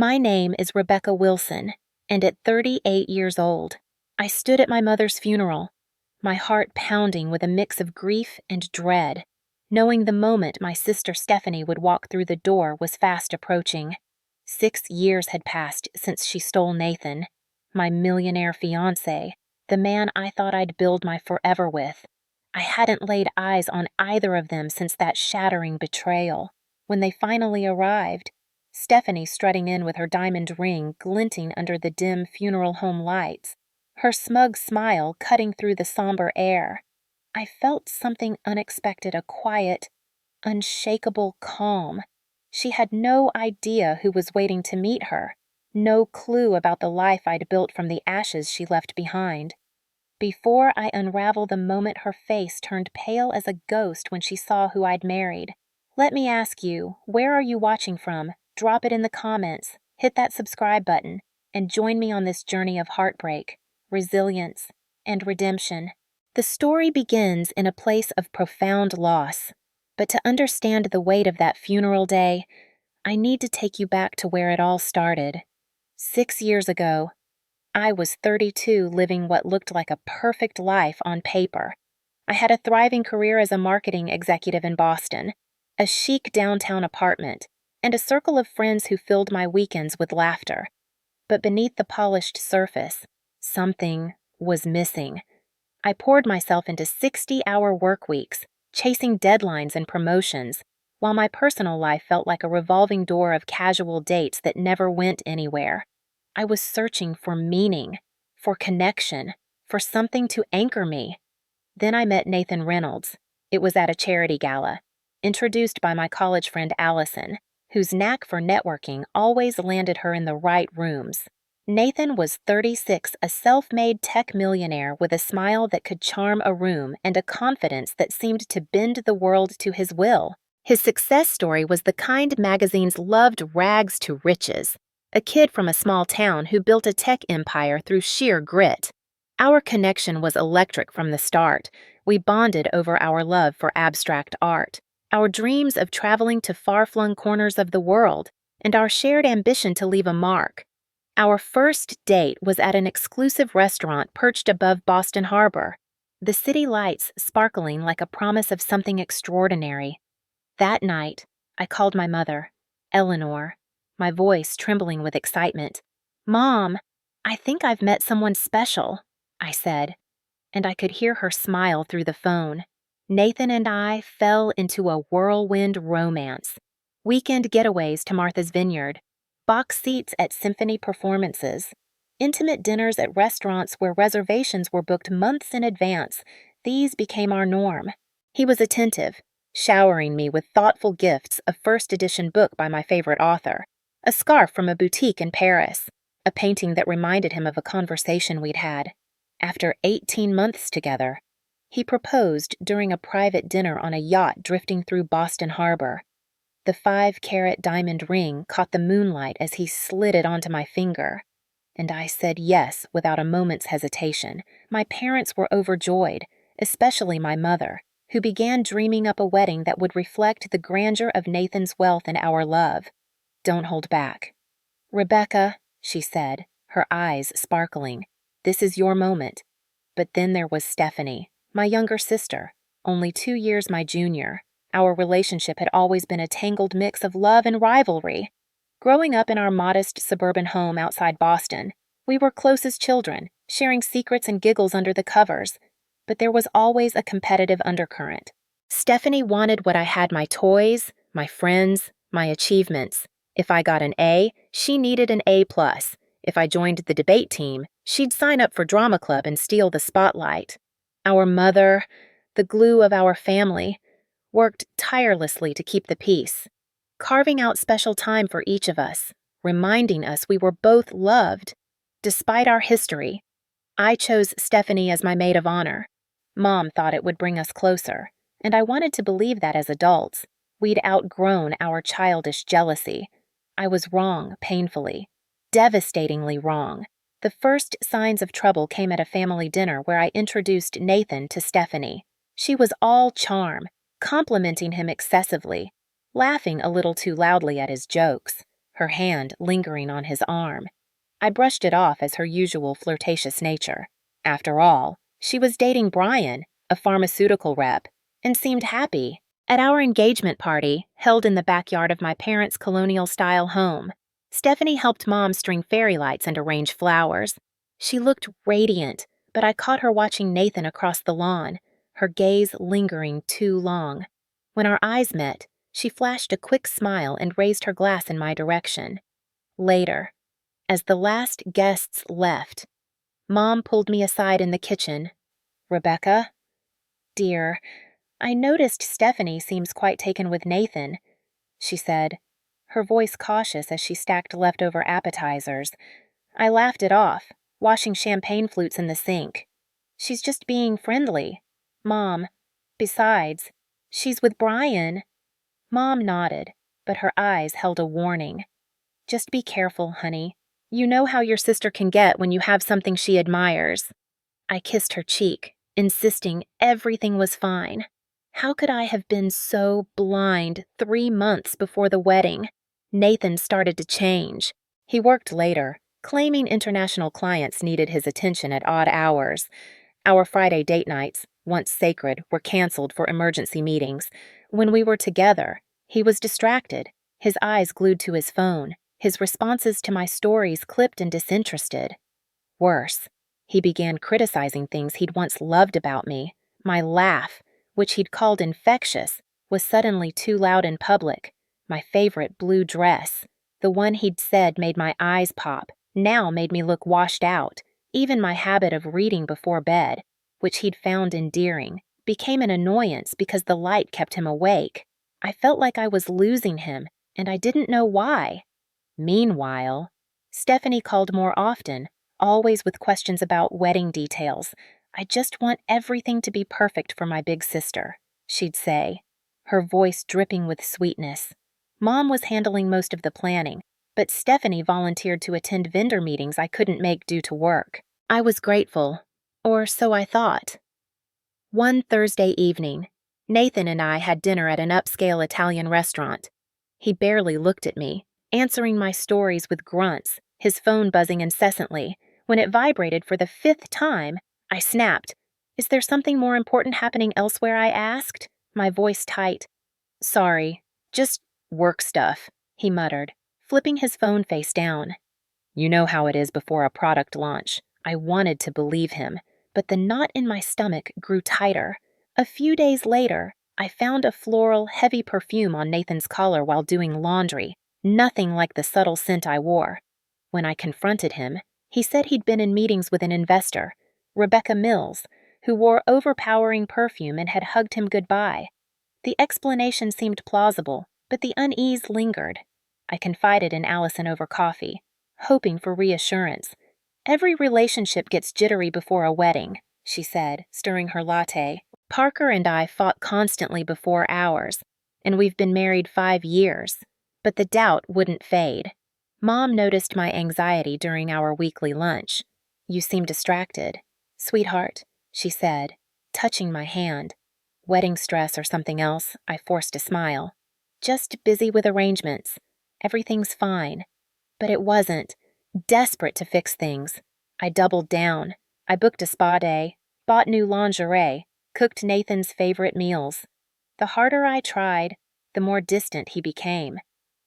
My name is Rebecca Wilson, and at 38 years old, I stood at my mother's funeral, my heart pounding with a mix of grief and dread, knowing the moment my sister Stephanie would walk through the door was fast approaching. 6 years had passed since she stole Nathan, my millionaire fiancé, the man I thought I'd build my forever with. I hadn't laid eyes on either of them since that shattering betrayal. When they finally arrived, Stephanie strutting in with her diamond ring glinting under the dim funeral home lights, her smug smile cutting through the somber air, I felt something unexpected, a quiet, unshakable calm. She had no idea who was waiting to meet her, no clue about the life I'd built from the ashes she left behind. Before I unravel the moment her face turned pale as a ghost when she saw who I'd married. Let me ask you, where are you watching from? Drop it in the comments, hit that subscribe button, and join me on this journey of heartbreak, resilience, and redemption. The story begins in a place of profound loss, but to understand the weight of that funeral day, I need to take you back to where it all started. 6 years ago, I was 32, living what looked like a perfect life on paper. I had a thriving career as a marketing executive in Boston, a chic downtown apartment, and a circle of friends who filled my weekends with laughter. But beneath the polished surface, something was missing. I poured myself into 60-hour work weeks, chasing deadlines and promotions, while my personal life felt like a revolving door of casual dates that never went anywhere. I was searching for meaning, for connection, for something to anchor me. Then I met Nathan Reynolds. It was at a charity gala, introduced by my college friend Allison, whose knack for networking always landed her in the right rooms. Nathan was 36, a self-made tech millionaire with a smile that could charm a room and a confidence that seemed to bend the world to his will. His success story was the kind magazines loved rags to riches. A kid from a small town who built a tech empire through sheer grit. Our connection was electric from the start. We bonded over our love for abstract art, our dreams of traveling to far-flung corners of the world, and our shared ambition to leave a mark. Our first date was at an exclusive restaurant perched above Boston Harbor, the city lights sparkling like a promise of something extraordinary. That night, I called my mother, Eleanor, my voice trembling with excitement. "Mom, I think I've met someone special," I said, and I could hear her smile through the phone. Nathan and I fell into a whirlwind romance. Weekend getaways to Martha's Vineyard, box seats at symphony performances, intimate dinners at restaurants where reservations were booked months in advance. These became our norm. He was attentive, showering me with thoughtful gifts, a first edition book by my favorite author, a scarf from a boutique in Paris, a painting that reminded him of a conversation we'd had. After 18 months together, he proposed during a private dinner on a yacht drifting through Boston Harbor. The 5-carat diamond ring caught the moonlight as he slid it onto my finger, and I said yes without a moment's hesitation. My parents were overjoyed, especially my mother, who began dreaming up a wedding that would reflect the grandeur of Nathan's wealth and our love. "Don't hold back." "Rebecca," she said, her eyes sparkling, "this is your moment." But then there was Stephanie, my younger sister, only 2 years my junior. Our relationship had always been a tangled mix of love and rivalry. Growing up in our modest suburban home outside Boston, we were close as children, sharing secrets and giggles under the covers. But there was always a competitive undercurrent. Stephanie wanted what I had: my toys, my friends, my achievements. If I got an A, she needed an A+. If I joined the debate team, she'd sign up for drama club and steal the spotlight. Our mother, the glue of our family, worked tirelessly to keep the peace, carving out special time for each of us, reminding us we were both loved. Despite our history, I chose Stephanie as my maid of honor. Mom thought it would bring us closer, and I wanted to believe that as adults. We'd outgrown our childish jealousy. I was wrong, painfully, devastatingly wrong. The first signs of trouble came at a family dinner where I introduced Nathan to Stephanie. She was all charm, complimenting him excessively, laughing a little too loudly at his jokes. her hand lingering on his arm. I brushed it off as her usual flirtatious nature. After all, she was dating Brian, a pharmaceutical rep, and seemed happy. At our engagement party, held in the backyard of my parents' colonial-style home, Stephanie helped Mom string fairy lights and arrange flowers. She looked radiant, but I caught her watching Nathan across the lawn, her gaze lingering too long. When our eyes met, she flashed a quick smile and raised her glass in my direction. Later, as the last guests left, Mom pulled me aside in the kitchen. "Rebecca? Dear, I noticed Stephanie seems quite taken with Nathan," she said, her voice cautious as she stacked leftover appetizers. I laughed it off, washing champagne flutes in the sink. "She's just being friendly. Mom, besides, she's with Brian." Mom nodded, but her eyes held a warning. "Just be careful, honey. You know how your sister can get when you have something she admires." I kissed her cheek, insisting everything was fine. How could I have been so blind 3 months before the wedding? Nathan started to change. He worked later, claiming international clients needed his attention at odd hours. Our Friday date nights, once sacred, were canceled for emergency meetings. When we were together, he was distracted, his eyes glued to his phone, his responses to my stories clipped and disinterested. Worse, he began criticizing things he'd once loved about me. My laugh, which he'd called infectious, was suddenly too loud in public. My favorite blue dress, the one he'd said made my eyes pop, now made me look washed out. Even my habit of reading before bed, which he'd found endearing, became an annoyance because the light kept him awake. I felt like I was losing him, and I didn't know why. Meanwhile, Stephanie called more often, always with questions about wedding details. "I just want everything to be perfect for my big sister," she'd say, her voice dripping with sweetness. Mom was handling most of the planning, but Stephanie volunteered to attend vendor meetings I couldn't make due to work. I was grateful, or so I thought. One Thursday evening, Nathan and I had dinner at an upscale Italian restaurant. He barely looked at me, answering my stories with grunts, his phone buzzing incessantly. When it vibrated for the 5th time, I snapped. "Is there something more important happening elsewhere?" I asked, my voice tight. "Sorry, just work stuff," he muttered, flipping his phone face down. You know how it is before a product launch. I wanted to believe him, but the knot in my stomach grew tighter. A few days later, I found a floral, heavy perfume on Nathan's collar while doing laundry, nothing like the subtle scent I wore. When I confronted him, he said he'd been in meetings with an investor, Rebecca Mills, who wore overpowering perfume and had hugged him goodbye. The explanation seemed plausible, but the unease lingered. I confided in Allison over coffee, hoping for reassurance. "Every relationship gets jittery before a wedding," she said, stirring her latte. "Parker and I fought constantly before ours, and we've been married 5 years. But the doubt wouldn't fade." Mom noticed my anxiety during our weekly lunch. "You seem distracted." "Sweetheart," she said, touching my hand. "Wedding stress or something else," I forced a smile. "Just busy with arrangements. Everything's fine." But it wasn't. Desperate to fix things, I doubled down. I booked a spa day, bought new lingerie, cooked Nathan's favorite meals. The harder I tried, the more distant he became.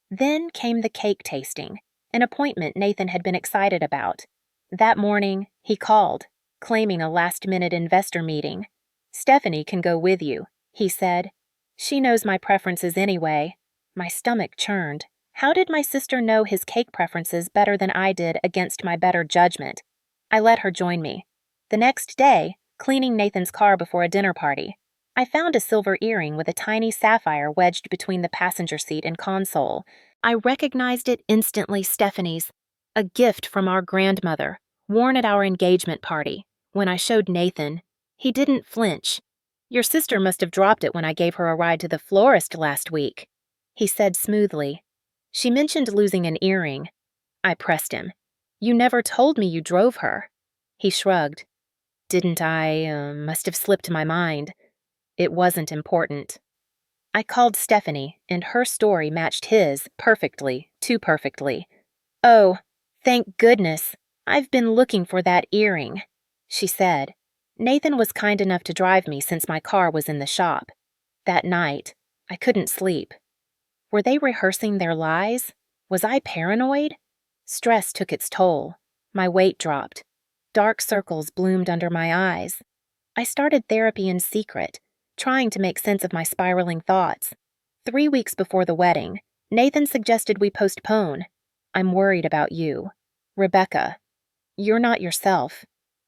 Then came the cake tasting, an appointment Nathan had been excited about. That morning, he called, claiming a last-minute investor meeting. "Stephanie can go with you," he said. "She knows my preferences anyway." My stomach churned. How did my sister know his cake preferences better than I did against my better judgment? I let her join me. The next day, cleaning Nathan's car before a dinner party, I found a silver earring with a tiny sapphire wedged between the passenger seat and console. I recognized it instantly Stephanie's, a gift from our grandmother, worn at our engagement party. When I showed Nathan, he didn't flinch. "Your sister must have dropped it when I gave her a ride to the florist last week," he said smoothly. "She mentioned losing an earring." I pressed him. "You never told me you drove her." He shrugged. "Didn't I? Must have slipped my mind. It wasn't important." I called Stephanie, and her story matched his perfectly, too perfectly. "Oh, thank goodness. I've been looking for that earring," she said. Nathan was kind enough to drive me since my car was in the shop. That night, I couldn't sleep. Were they rehearsing their lies? Was I paranoid? Stress took its toll. My weight dropped. Dark circles bloomed under my eyes. I started therapy in secret, trying to make sense of my spiraling thoughts. 3 weeks before the wedding, Nathan suggested we postpone. "I'm worried about you. Rebecca, you're not yourself.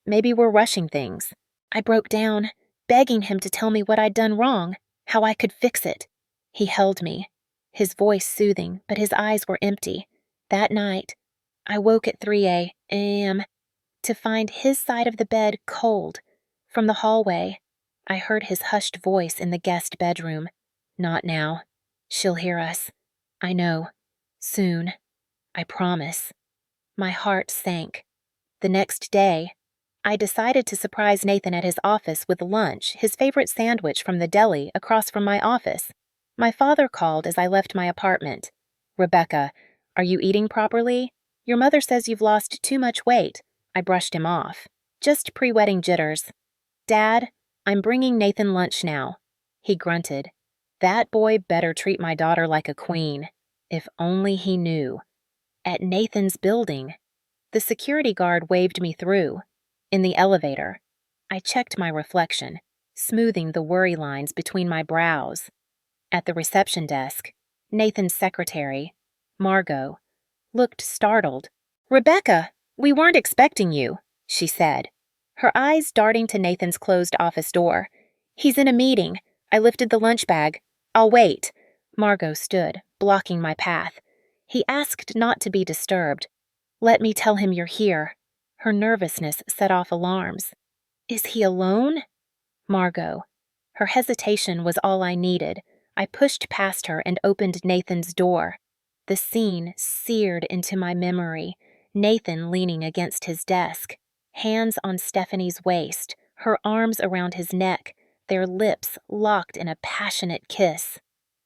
Maybe we're rushing things." I broke down, begging him to tell me what I'd done wrong, how I could fix it. He held me, his voice soothing, but his eyes were empty. That night, I woke at 3 a.m. to find his side of the bed cold. From the hallway, I heard his hushed voice in the guest bedroom. "Not now. She'll hear us. I know. Soon. I promise." My heart sank. The next day, I decided to surprise Nathan at his office with lunch, his favorite sandwich from the deli across from my office. My father called as I left my apartment. "Rebecca, are you eating properly? Your mother says you've lost too much weight." I brushed him off. "Just pre-wedding jitters." "Dad, I'm bringing Nathan lunch now." He grunted. That boy better treat my daughter like a queen. If only he knew. At Nathan's building, the security guard waved me through. In the elevator, I checked my reflection, smoothing the worry lines between my brows. At the reception desk, Nathan's secretary, Margot, looked startled. "Rebecca, we weren't expecting you," she said, her eyes darting to Nathan's closed office door. "He's in a meeting. I lifted the lunch bag. I'll wait." Margot stood, blocking my path. He asked not to be disturbed. "Let me tell him you're here." Her nervousness set off alarms. "Is he alone?" Margot. Her hesitation was all I needed. I pushed past her and opened Nathan's door. The scene seared into my memory. Nathan leaning against his desk, hands on Stephanie's waist, her arms around his neck, their lips locked in a passionate kiss.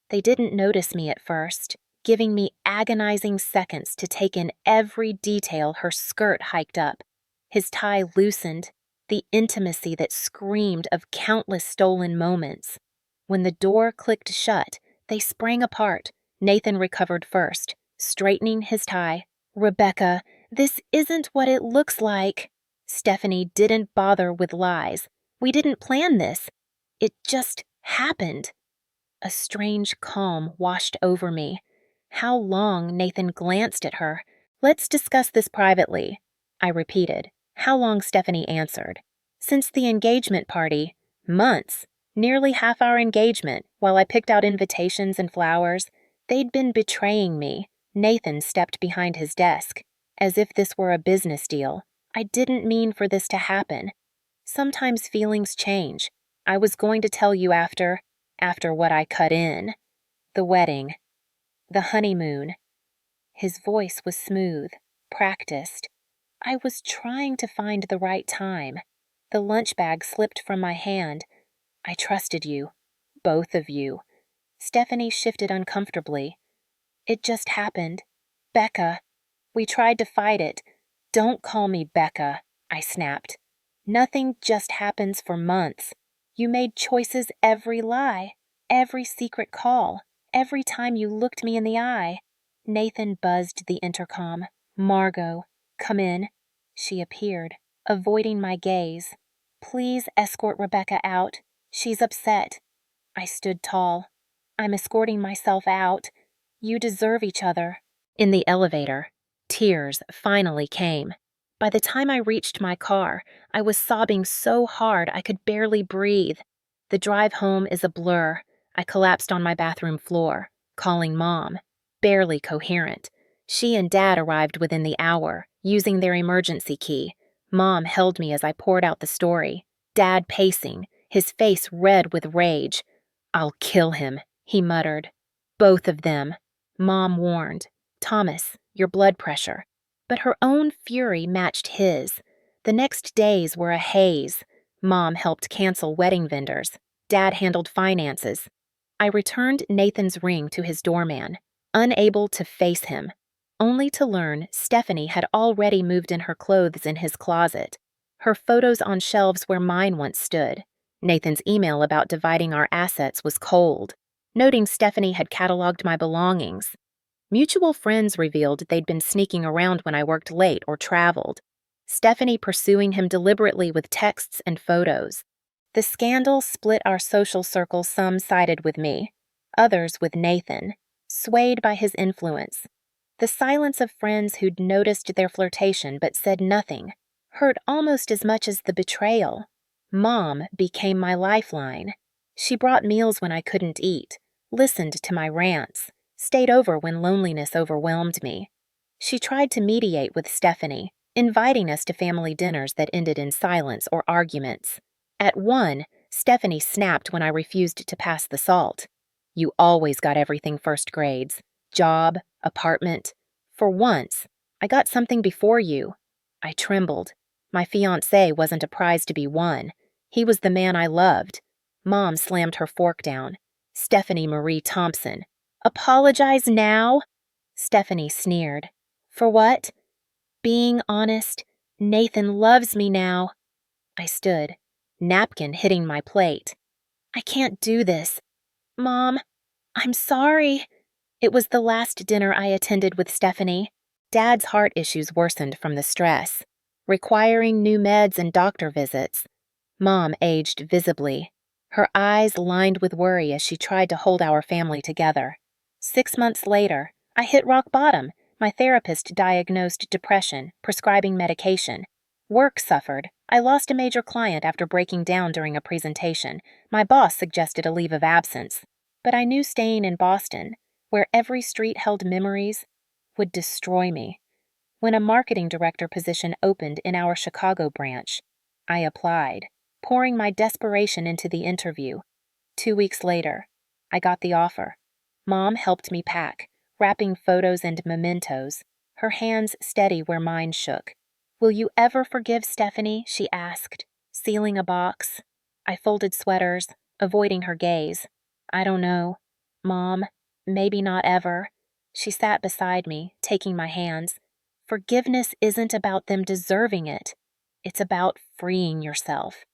They didn't notice me at first, giving me agonizing seconds to take in every detail. Her skirt hiked up, his tie loosened, the intimacy that screamed of countless stolen moments. When the door clicked shut, they sprang apart. Nathan recovered first, straightening his tie. "Rebecca, this isn't what it looks like." Stephanie didn't bother with lies. "We didn't plan this. It just happened." A strange calm washed over me. How long? Nathan glanced at her. "Let's discuss this privately," I repeated. How long? Stephanie answered. "Since the engagement party. Months. Nearly half our engagement, while I picked out invitations and flowers. They'd been betraying me." Nathan stepped behind his desk, as if this were a business deal. "I didn't mean for this to happen. Sometimes feelings change. I was going to tell you after what I cut in. The wedding. The honeymoon." His voice was smooth, practiced. I was trying to find the right time. The lunch bag slipped from my hand. "I trusted you. Both of you." Stephanie shifted uncomfortably. "It just happened. Becca. We tried to fight it." "Don't call me Becca," I snapped. "Nothing just happens for months. You made choices every lie, every secret call, every time you looked me in the eye." Nathan buzzed the intercom. "Margot, come in." She appeared, avoiding my gaze. "Please escort Rebecca out. She's upset." I stood tall. "I'm escorting myself out. You deserve each other." In the elevator, tears finally came. By the time I reached my car, I was sobbing so hard I could barely breathe. The drive home is a blur. I collapsed on my bathroom floor, calling Mom, barely coherent. She and Dad arrived within the hour, using their emergency key. Mom held me as I poured out the story. Dad pacing, his face red with rage. "I'll kill him," he muttered. "Both of them." Mom warned, "Thomas, your blood pressure." But her own fury matched his. The next days were a haze. Mom helped cancel wedding vendors. Dad handled finances. I returned Nathan's ring to his doorman, unable to face him, only to learn Stephanie had already moved in her clothes in his closet, her photos on shelves where mine once stood. Nathan's email about dividing our assets was cold, noting Stephanie had cataloged my belongings. Mutual friends revealed they'd been sneaking around when I worked late or traveled, Stephanie pursuing him deliberately with texts and photos. The scandal split our social circle. Some sided with me, others with Nathan, swayed by his influence. The silence of friends who'd noticed their flirtation but said nothing hurt almost as much as the betrayal. Mom became my lifeline. She brought meals when I couldn't eat, listened to my rants, stayed over when loneliness overwhelmed me. She tried to mediate with Stephanie, inviting us to family dinners that ended in silence or arguments. At one, Stephanie snapped when I refused to pass the salt. "You always got everything first grades. Job, apartment. For once, I got something before you." I trembled. My fiancé wasn't a prize to be won. He was the man I loved. Mom slammed her fork down. "Stephanie Marie Thompson. Apologize now?" Stephanie sneered. "For what?" "Being honest. Nathan loves me now." I stood, napkin hitting my plate. "I can't do this. Mom, I'm sorry." It was the last dinner I attended with Stephanie. Dad's heart issues worsened from the stress, requiring new meds and doctor visits. Mom aged visibly, her eyes lined with worry as she tried to hold our family together. 6 months later, I hit rock bottom. My therapist diagnosed depression, prescribing medication. Work suffered. I lost a major client after breaking down during a presentation. My boss suggested a leave of absence. But I knew staying in Boston, where every street held memories, would destroy me. When a marketing director position opened in our Chicago branch, I applied, pouring my desperation into the interview. 2 weeks later, I got the offer. Mom helped me pack, wrapping photos and mementos, her hands steady where mine shook. "Will you ever forgive Stephanie?" she asked, sealing a box. I folded sweaters, avoiding her gaze. "I don't know. Mom, maybe not ever." She sat beside me, taking my hands. "Forgiveness isn't about them deserving it. It's about freeing yourself."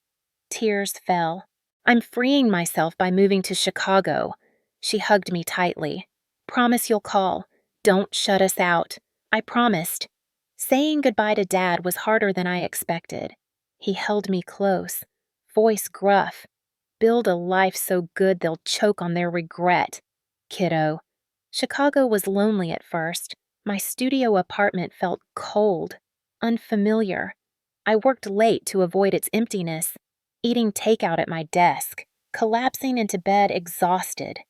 Tears fell. "I'm freeing myself by moving to Chicago." She hugged me tightly. "Promise you'll call. Don't shut us out." I promised. Saying goodbye to Dad was harder than I expected. He held me close, voice gruff. "Build a life so good they'll choke on their regret, kiddo." Chicago was lonely at first. My studio apartment felt cold, unfamiliar. I worked late to avoid its emptiness, eating takeout at my desk, collapsing into bed exhausted.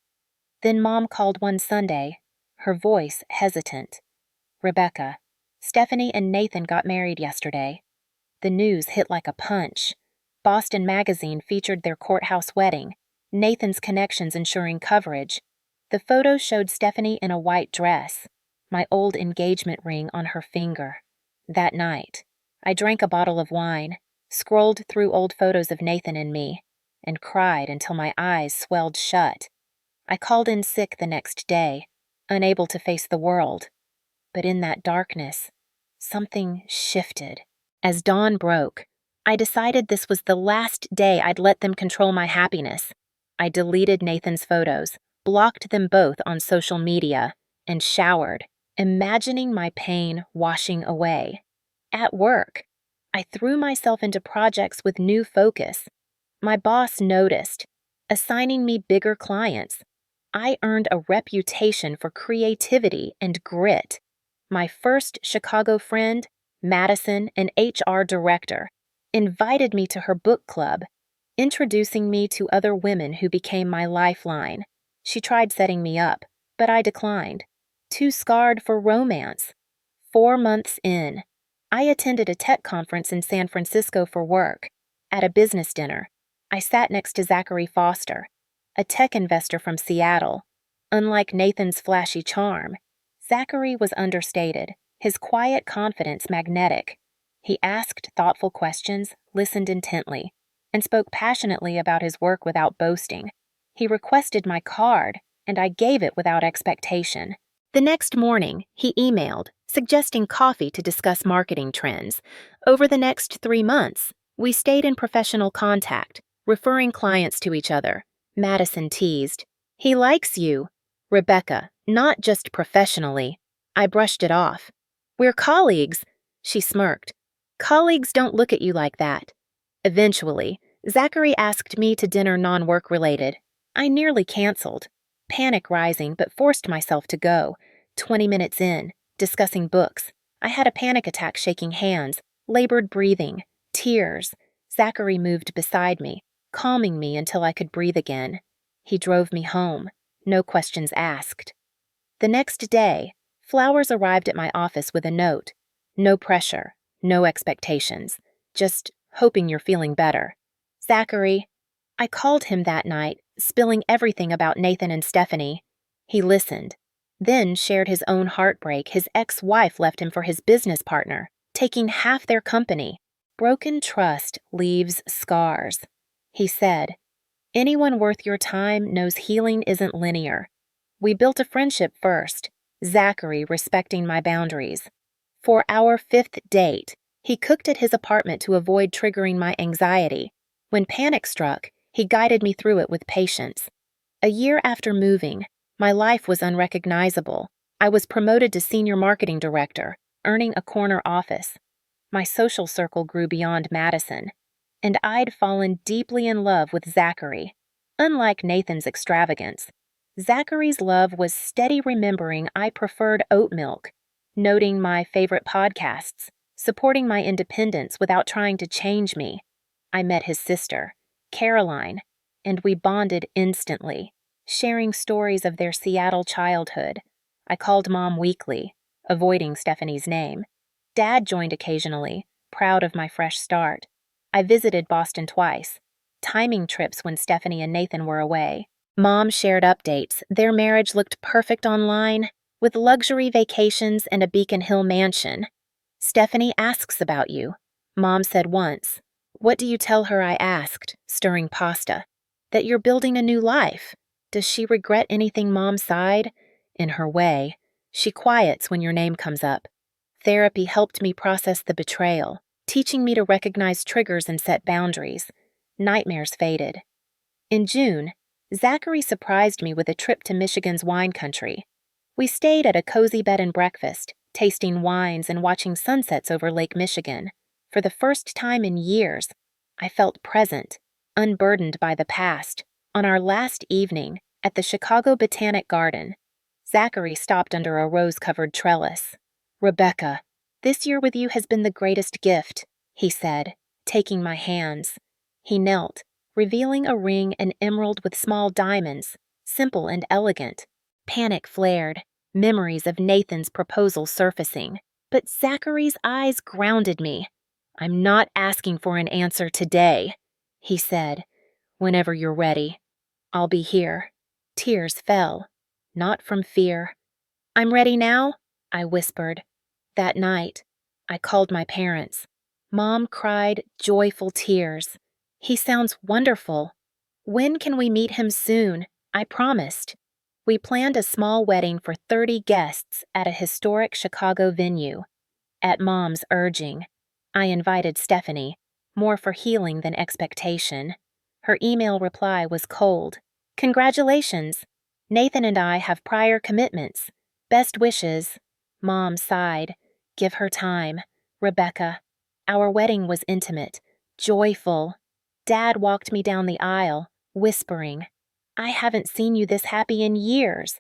Then Mom called one Sunday, her voice hesitant. "Rebecca, Stephanie and Nathan got married yesterday." The news hit like a punch. Boston Magazine featured their courthouse wedding, Nathan's connections ensuring coverage. The photos showed Stephanie in a white dress, my old engagement ring on her finger. That night, I drank a bottle of wine, scrolled through old photos of Nathan and me, and cried until my eyes swelled shut. I called in sick the next day, unable to face the world. But in that darkness, something shifted. As dawn broke, I decided this was the last day I'd let them control my happiness. I deleted Nathan's photos, blocked them both on social media, and showered, imagining my pain washing away. At work, I threw myself into projects with new focus. My boss noticed, assigning me bigger clients. I earned a reputation for creativity and grit. My first Chicago friend, Madison, an HR director, invited me to her book club, introducing me to other women who became my lifeline. She tried setting me up, but I declined. Too scarred for romance. 4 months in, I attended a tech conference in San Francisco for work. At a business dinner, I sat next to Zachary Foster, a tech investor from Seattle. Unlike Nathan's flashy charm, Zachary was understated, his quiet confidence magnetic. He asked thoughtful questions, listened intently, and spoke passionately about his work without boasting. He requested my card, and I gave it without expectation. The next morning, he emailed, suggesting coffee to discuss marketing trends. Over the next 3 months, we stayed in professional contact, referring clients to each other. Madison teased, "He likes you." Rebecca, "Not just professionally." I brushed it off. "We're colleagues." She smirked. "Colleagues don't look at you like that." Eventually, Zachary asked me to dinner non-work related. I nearly canceled, panic rising, but forced myself to go. 20 minutes in, discussing books, I had a panic attack, shaking hands, labored breathing, tears. Zachary moved beside me, calming me until I could breathe again. He drove me home, no questions asked. The next day, flowers arrived at my office with a note. "No pressure, no expectations, just hoping you're feeling better. Zachary." I called him that night, spilling everything about Nathan and Stephanie. He listened, then shared his own heartbreak. His ex-wife left him for his business partner, taking half their company. "Broken trust leaves scars," he said. "Anyone worth your time knows healing isn't linear." We built a friendship first, Zachary respecting my boundaries. For our 5th date, he cooked at his apartment to avoid triggering my anxiety. When panic struck, he guided me through it with patience. A year after moving, my life was unrecognizable. I was promoted to senior marketing director, earning a corner office. My social circle grew beyond Madison, and I'd fallen deeply in love with Zachary. Unlike Nathan's extravagance, Zachary's love was steady, remembering I preferred oat milk, noting my favorite podcasts, supporting my independence without trying to change me. I met his sister, Caroline, and we bonded instantly, sharing stories of their Seattle childhood. I called Mom weekly, avoiding Stephanie's name. Dad joined occasionally, proud of my fresh start. I visited Boston twice, timing trips when Stephanie and Nathan were away. Mom shared updates. Their marriage looked perfect online, with luxury vacations and a Beacon Hill mansion. "Stephanie asks about you," Mom said once. "What do you tell her?" I asked, stirring pasta. "That you're building a new life." "Does she regret anything?" Mom sighed. "In her way. She quiets when your name comes up." Therapy helped me process the betrayal, teaching me to recognize triggers and set boundaries. Nightmares faded. In June, Zachary surprised me with a trip to Michigan's wine country. We stayed at a cozy bed and breakfast, tasting wines and watching sunsets over Lake Michigan. For the first time in years, I felt present, unburdened by the past. On our last evening, at the Chicago Botanic Garden, Zachary stopped under a rose-covered trellis. "Rebecca, this year with you has been the greatest gift," he said, taking my hands. He knelt, revealing a ring, an emerald with small diamonds, simple and elegant. Panic flared, memories of Nathan's proposal surfacing. But Zachary's eyes grounded me. "I'm not asking for an answer today," he said. "Whenever you're ready, I'll be here." Tears fell, not from fear. "I'm ready now," I whispered. That night, I called my parents. Mom cried joyful tears. "He sounds wonderful. When can we meet him soon?" I promised. We planned a small wedding for 30 guests at a historic Chicago venue. At Mom's urging, I invited Stephanie, more for healing than expectation. Her email reply was cold. "Congratulations. Nathan and I have prior commitments. Best wishes." Mom sighed. "Give her time. Rebecca." Our wedding was intimate, joyful. Dad walked me down the aisle, whispering, "I haven't seen you this happy in years."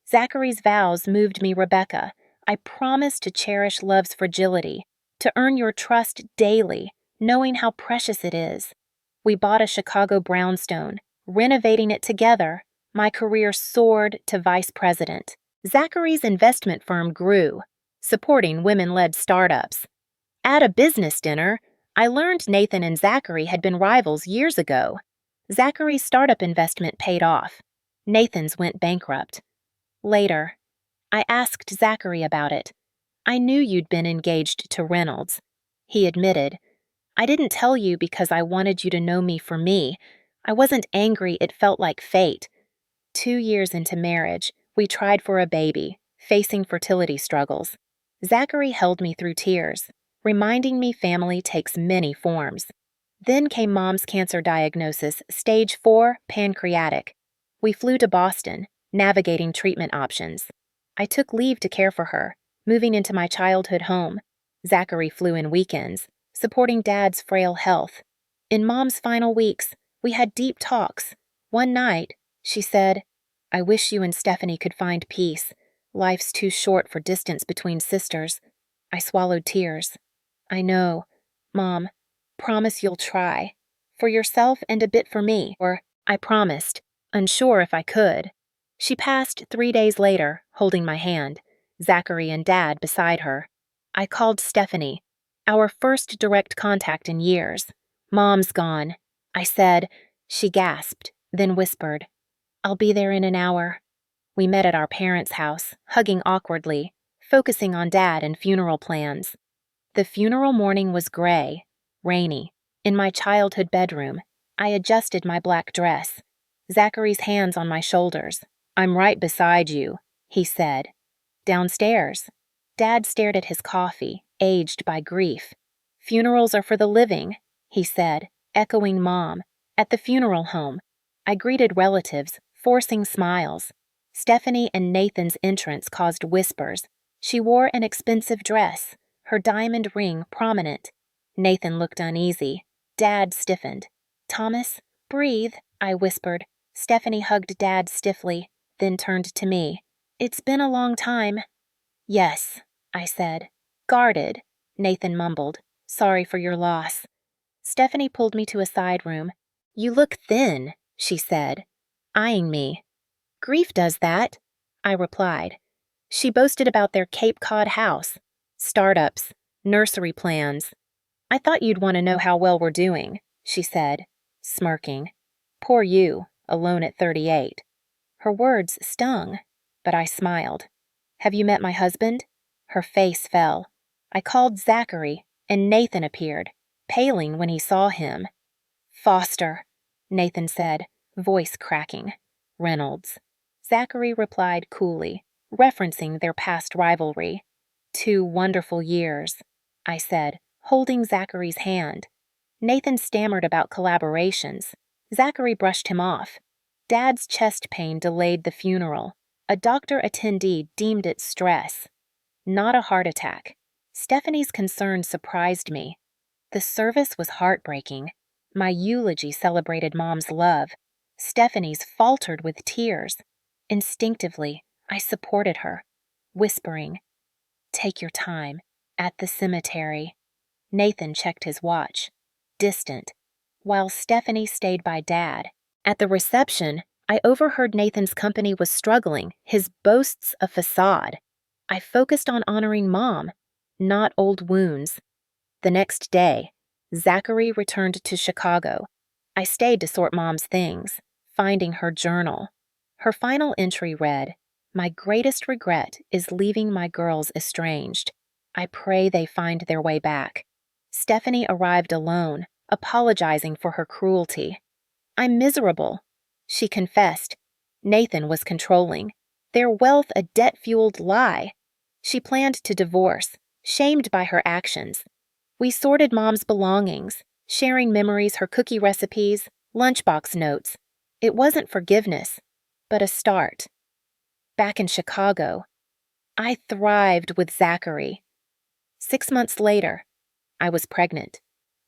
Zachary's vows moved me. "Rebecca, I promise to cherish love's fragility, to earn your trust daily, knowing how precious it is." We bought a Chicago brownstone, renovating it together. My career soared to vice president. Zachary's investment firm grew, supporting women-led startups. At a business dinner, I learned Nathan and Zachary had been rivals years ago. Zachary's startup investment paid off. Nathan's went bankrupt. Later, I asked Zachary about it. "I knew you'd been engaged to Reynolds." He admitted, "I didn't tell you because I wanted you to know me for me. I wasn't angry, it felt like fate. 2 years into marriage, we tried for a baby, facing fertility struggles. Zachary held me through tears, reminding me family takes many forms. Then came Mom's cancer diagnosis, stage 4, pancreatic. We flew to Boston, navigating treatment options. I took leave to care for her, moving into my childhood home. Zachary flew in weekends, supporting Dad's frail health. In Mom's final weeks, we had deep talks. One night, she said, "I wish you and Stephanie could find peace. Life's too short for distance between sisters." I swallowed tears. "I know. Mom, promise you'll try. For yourself and a bit for me." Or, I promised, unsure if I could. She passed 3 days later, holding my hand, Zachary and Dad beside her. I called Stephanie, our first direct contact in years. "Mom's gone," I said. She gasped, then whispered, "I'll be there in an hour." We met at our parents' house, hugging awkwardly, focusing on Dad and funeral plans. The funeral morning was gray, rainy. In my childhood bedroom, I adjusted my black dress. Zachary's hands on my shoulders. "I'm right beside you," he said. Downstairs, Dad stared at his coffee, aged by grief. "Funerals are for the living," he said, echoing Mom. At the funeral home, I greeted relatives, forcing smiles. Stephanie and Nathan's entrance caused whispers. She wore an expensive dress, her diamond ring prominent. Nathan looked uneasy. Dad stiffened. "Thomas, breathe," I whispered. Stephanie hugged Dad stiffly, then turned to me. "It's been a long time." "Yes," I said. "Guarded," Nathan mumbled. "Sorry for your loss." Stephanie pulled me to a side room. "You look thin," she said, eyeing me. "Grief does that," I replied. She boasted about their Cape Cod house, startups, nursery plans. "I thought you'd want to know how well we're doing," she said, smirking. "Poor you, alone at 38. Her words stung, but I smiled. "Have you met my husband?" Her face fell. I called Zachary, and Nathan appeared, paling when he saw him. "Foster," Nathan said, voice cracking. "Reynolds." Zachary replied coolly, referencing their past rivalry. "2 wonderful years," I said, holding Zachary's hand. Nathan stammered about collaborations. Zachary brushed him off. Dad's chest pain delayed the funeral. A doctor attendee deemed it stress. Not a heart attack. Stephanie's concern surprised me. The service was heartbreaking. My eulogy celebrated Mom's love. Stephanie's faltered with tears. Instinctively, I supported her, whispering, "Take your time. At the cemetery." Nathan checked his watch, distant, while Stephanie stayed by Dad. At the reception, I overheard Nathan's company was struggling, his boasts a facade. I focused on honoring Mom, not old wounds. The next day, Zachary returned to Chicago. I stayed to sort Mom's things, finding her journal. Her final entry read, "My greatest regret is leaving my girls estranged. I pray they find their way back." Stephanie arrived alone, apologizing for her cruelty. "I'm miserable," she confessed. Nathan was controlling. Their wealth a debt-fueled lie. She planned to divorce, shamed by her actions. We sorted Mom's belongings, sharing memories, her cookie recipes, lunchbox notes. It wasn't forgiveness, but a start. Back in Chicago, I thrived with Zachary. 6 months later, I was pregnant.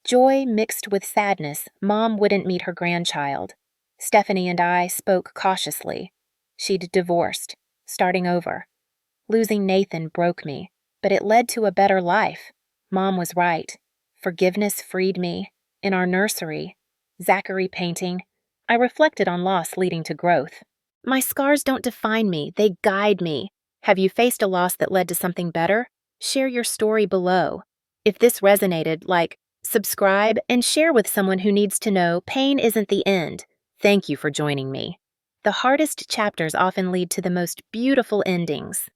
Joy mixed with sadness, Mom wouldn't meet her grandchild. Stephanie and I spoke cautiously. She'd divorced, starting over. Losing Nathan broke me, but it led to a better life. Mom was right. Forgiveness freed me. In our nursery, Zachary painting, I reflected on loss leading to growth. My scars don't define me, they guide me. Have you faced a loss that led to something better? Share your story below. If this resonated, subscribe, and share with someone who needs to know pain isn't the end. Thank you for joining me. The hardest chapters often lead to the most beautiful endings.